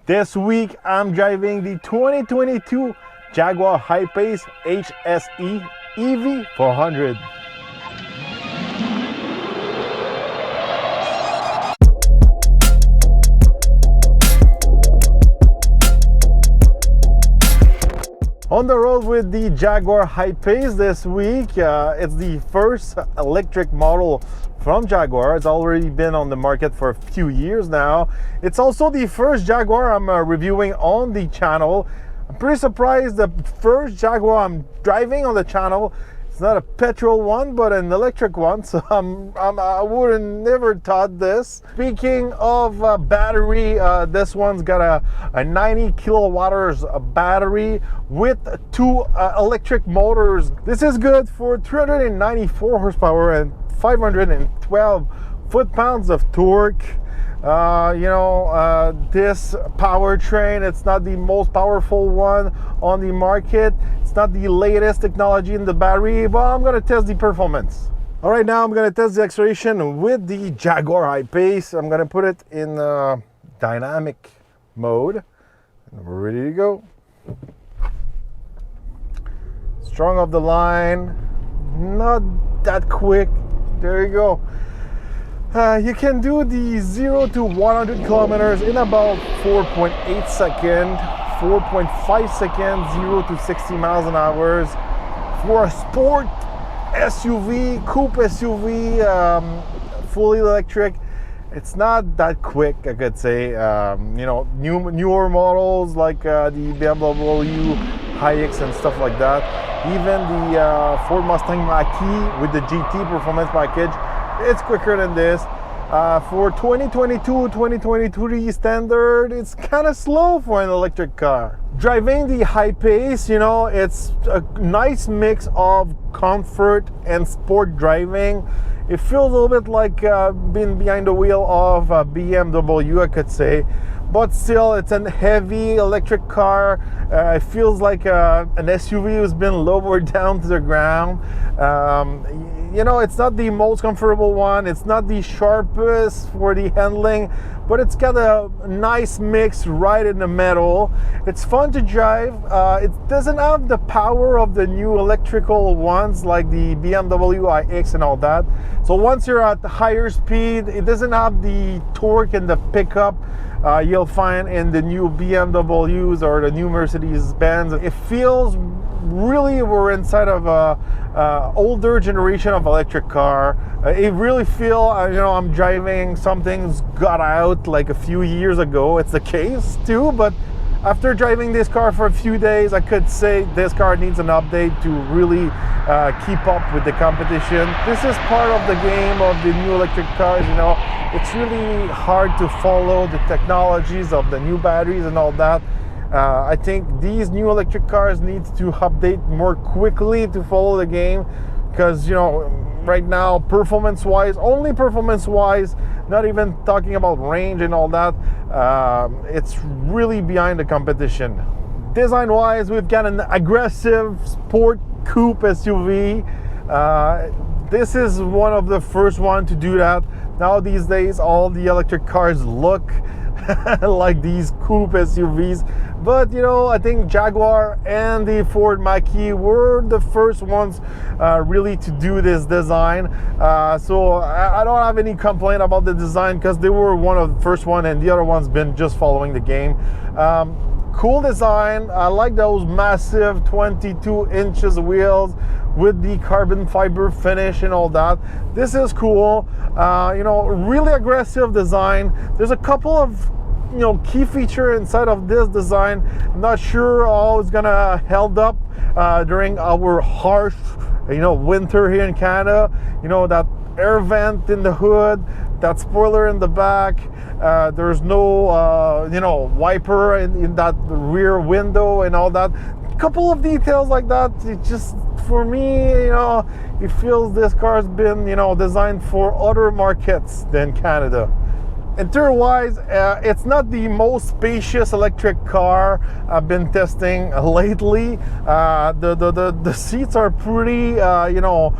This week, I'm driving the 2022 Jaguar Ipace HSE EV 400. On the road with the Jaguar Ipace this week. It's the first electric model from Jaguar. It's already been on the market for a few years now. It's also the first Jaguar I'm reviewing on the channel. I'm pretty surprised the first Jaguar I'm driving on the channel, it's not a petrol one, but an electric one. So I would have never thought this. Speaking of battery, this one's got a 90 kilowatts battery with two electric motors. This is good for 394 horsepower and 512 foot-pounds of torque. This powertrain, it's not the most powerful one on the market. It's not the latest technology in the battery, but I'm gonna test the performance. All right, now I'm gonna test the acceleration with the Jaguar Ipace. I'm gonna put it in dynamic mode. And we're ready to go. Strong off the line, not that quick. There you go. You can do the 0 to 100 kilometers in about 4.8 seconds, 4.5 seconds, 0 to 60 miles an hour. For a sport SUV, coupe SUV, fully electric, it's not that quick, I could say. Newer models like the BMW iX and stuff like that. Even the Ford Mustang Mach-E with the GT performance package, it's quicker than this. For 2022-2023 standard, it's kind of slow for an electric car. Driving the Ipace, it's a nice mix of comfort and sport driving. It feels a little bit like being behind the wheel of a BMW, I could say. But still, it's a heavy electric car. It feels like an SUV who's been lowered down to the ground. It's not the most comfortable one. It's not the sharpest for the handling, but it's got a nice mix right in the middle. It's fun to drive. It doesn't have the power of the new electrical ones like the BMW iX and all that. So once you're at higher speed, it doesn't have the torque and the pickup you'll find in the new BMWs or the new Mercedes-Benz. It feels really we're inside of a older generation of electric car. It really feel I'm driving something's got out like a few years ago. It's the case too, but after driving this car for a few days, I could say this car needs an update to really keep up with the competition. This is part of the game of the new electric cars. It's really hard to follow the technologies of the new batteries and all that. I think these new electric cars need to update more quickly to follow the game, because right now, only performance-wise, not even talking about range and all that, it's really behind the competition. Design-wise, we've got an aggressive sport coupe SUV. This is one of the first ones to do that. Now these days, all the electric cars look like these coupe SUVs. But I think Jaguar and the Ford Mach-E were the first ones really to do this design. So I don't have any complaint about the design, because they were one of the first one and the other one's been just following the game. Cool design. I like those massive 22 inches wheels with the carbon fiber finish and all that. This is cool. Really aggressive design. There's a couple of key feature inside of this design. I'm not sure how it's gonna held up during our harsh winter here in Canada. That air vent in the hood, that spoiler in the back, there's no wiper in that rear window and all that. Couple of details like that, it just, for me, it feels this car's been designed for other markets than Canada. Interior-wise, it's not the most spacious electric car I've been testing lately. The seats are pretty, narrow.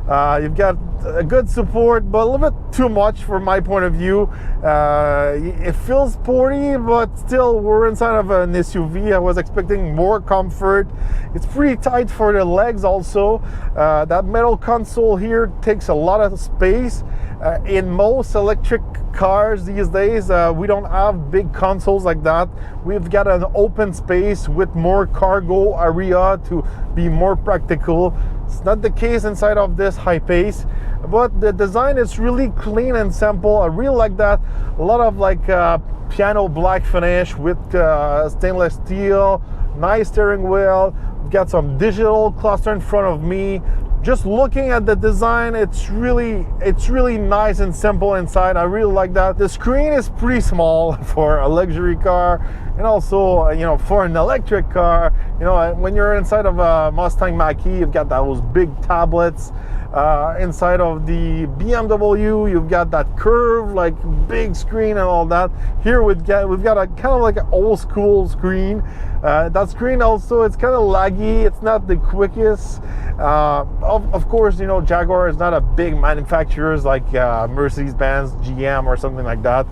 You've got a good support, but a little bit too much for my point of view. It feels sporty, but still we're inside of an SUV. I was expecting more comfort. It's pretty tight for the legs also. That metal console here takes a lot of space. In most electric cars these days, we don't have big consoles like that. We've got an open space with more cargo area to be more practical. It's not the case inside of this Ipace, but the design is really clean and simple. I really like that. A lot of like piano black finish with stainless steel, nice steering wheel. We've got some digital cluster in front of me. Just looking at the design, it's really nice and simple inside. I really like that. The screen is pretty small for a luxury car, and also for an electric car. When you're inside of a Mustang Mach-E, you've got those big tablets. Inside of the BMW, you've got that curve, like big screen and all that. Here we've got a kind of like an old school screen. That screen also, it's kind of laggy. It's not the quickest. Of course, Jaguar is not a big manufacturer like Mercedes-Benz, GM, or something like that.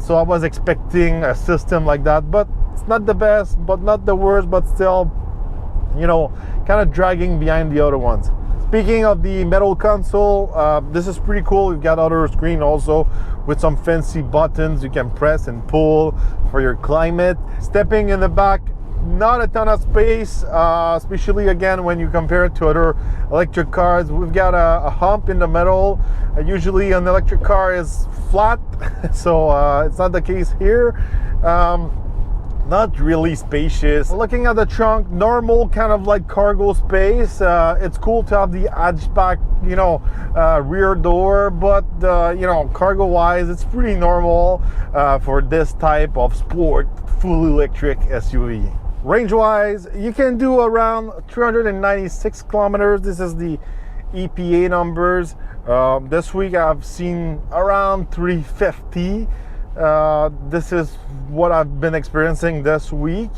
So I was expecting a system like that, but it's not the best, but not the worst, but still, kind of dragging behind the other ones. Speaking of the metal console, this is pretty cool. We've got other screen also with some fancy buttons you can press and pull for your climate. Stepping in the back, not a ton of space, especially again when you compare it to other electric cars. We've got a hump in the middle. Usually an electric car is flat, so it's not the case here. Not really spacious. Looking at the trunk, normal kind of like cargo space. It's cool to have the hatchback, rear door, but cargo wise, it's pretty normal for this type of sport full electric SUV. Range wise, you can do around 396 kilometers. This is the EPA numbers. This week I've seen around 350. This is what I've been experiencing this week.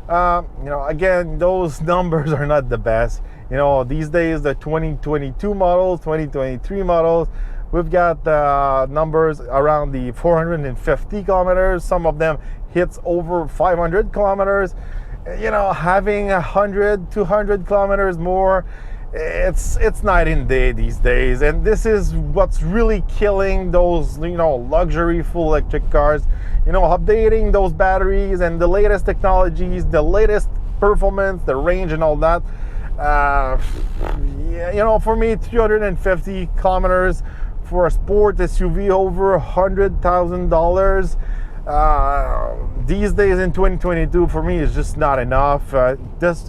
Again, those numbers are not the best. These days, the 2022 models, 2023 models, we've got numbers around the 450 kilometers. Some of them hits over 500 kilometers. Having 100, 200 kilometers more, it's night and day these days, and this is what's really killing those luxury full electric cars. Updating those batteries and the latest technologies, the latest performance, the range and all that. For me, 350 kilometers for a sport SUV over $100,000 these days in 2022 for me is just not enough.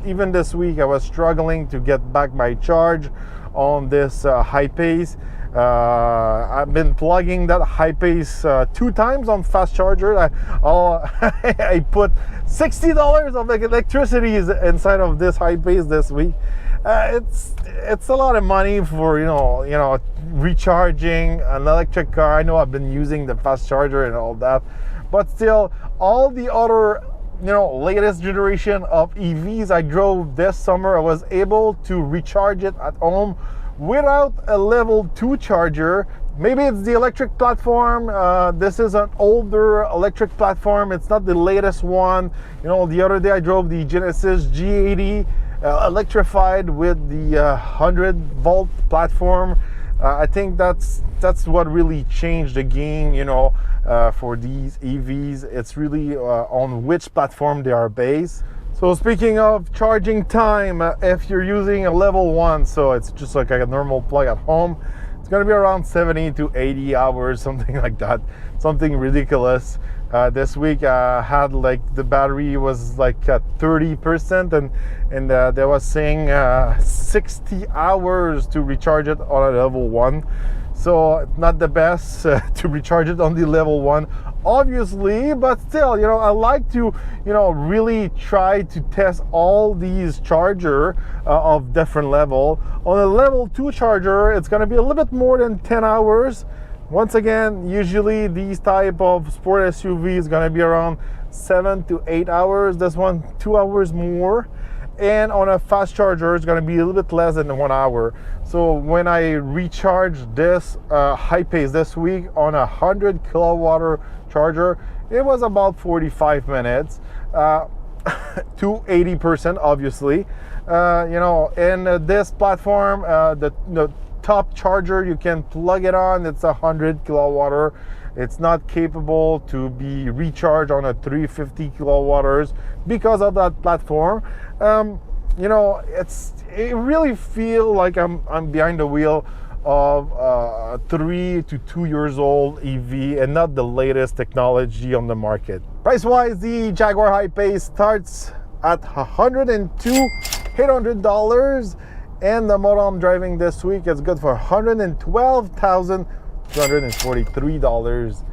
Even this week I was struggling to get back my charge on this Ipace. I've been plugging that Ipace 2 times on fast charger. I put $60 of electricity inside of this Ipace this week. It's a lot of money for recharging an electric car. I know I've been using the fast charger and all that, but still, all the other latest generation of EVs I drove this summer, I was able to recharge it at home without a level 2 charger. Maybe it's the electric platform. This is an older electric platform. It's not the latest one. The other day I drove the Genesis G80 electrified with the 100-volt platform. I think that's what really changed the game, for these EVs. It's really on which platform they are based. So speaking of charging time, if you're using a level 1, so it's just like a normal plug at home, it's gonna be around 70 to 80 hours, something like that, something ridiculous. This week I had the battery was like at 30%, and they was saying 60 hours to recharge it on a level 1. So not the best to recharge it on the level 1, obviously, but still, I like to, really try to test all these charger of different level. On a level 2 charger, it's going to be a little bit more than 10 hours. Once again, usually these type of sport SUV is going to be around 7 to 8 hours. This one, 2 hours more. and on a fast charger it's going to be a little bit less than 1 hour. So when I recharged this Ipace this week on a 100 kilowatt charger, it was about 45 minutes to 80%, obviously. And this platform, the top charger, you can plug it on, it's 100 kilowatt. It's not capable to be recharged on a 350 kilowatt because of that platform. It really feels like I'm behind the wheel of a 3 to 2 years old EV and not the latest technology on the market. Price-wise, the Jaguar Ipace starts at $102,800, and the model I'm driving this week is good for $112,243.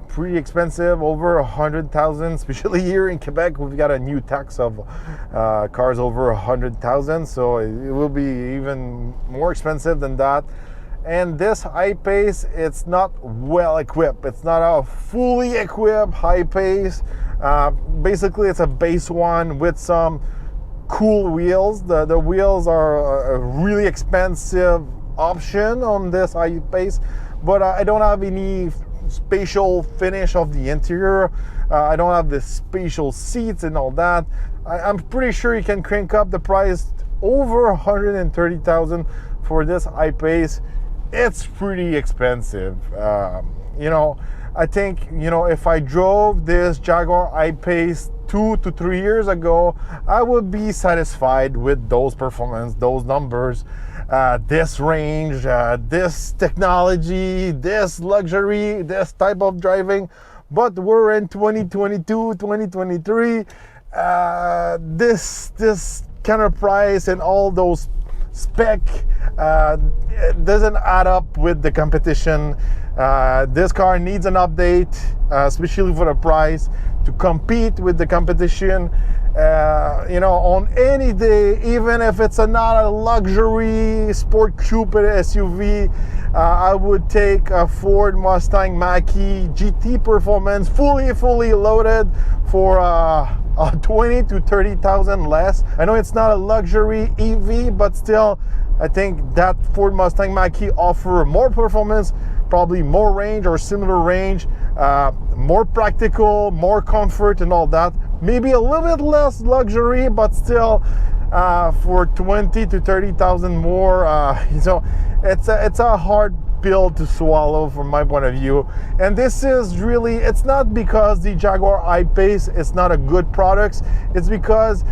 Pretty expensive, over $100,000, especially here in Quebec. We've got a new tax of cars over $100,000, so it will be even more expensive than that. And this Ipace, it's not well equipped. It's not a fully equipped Ipace. Basically, it's a base one with some cool wheels. The wheels are a really expensive option on this Ipace, but I don't have any spatial finish of the interior. I don't have the spatial seats and all that. I'm pretty sure you can crank up the price over $130,000 for this Ipace. It's pretty expensive. I think, if I drove this Jaguar I-Pace 2 to 3 years ago, I would be satisfied with those performance, those numbers, this range, this technology, this luxury, this type of driving. But we're in 2022, 2023. This kind of price and all those spec it doesn't add up with the competition. This car needs an update, especially for the price, to compete with the competition. On any day, even if it's not a luxury sport coupe SUV, I would take a Ford Mustang Mach-E GT Performance fully loaded for 20 to 30,000 less. I know it's not a luxury EV, but still, I think that Ford Mustang Mach-E offer more performance, probably more range or similar range, more practical, more comfort and all that. Maybe a little bit less luxury, but still for 20 to 30,000 more, it's a hard pill to swallow from my point of view. And this is really, it's not because the Jaguar I-Pace is not a good product, it's because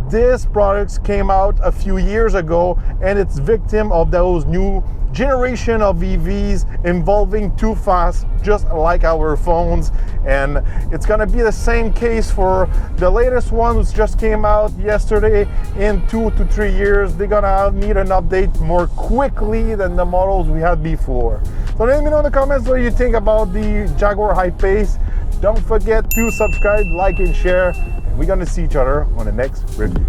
this product came out a few years ago and it's victim of those new generation of EVs evolving too fast, just like our phones. And it's gonna be the same case for the latest one which just came out yesterday. In 2 to 3 years, they're gonna need an update more quickly than the models we had before. So let me know in the comments what you think about the Jaguar I-Pace. Don't forget to subscribe, like, and share. And we're gonna see each other on the next review.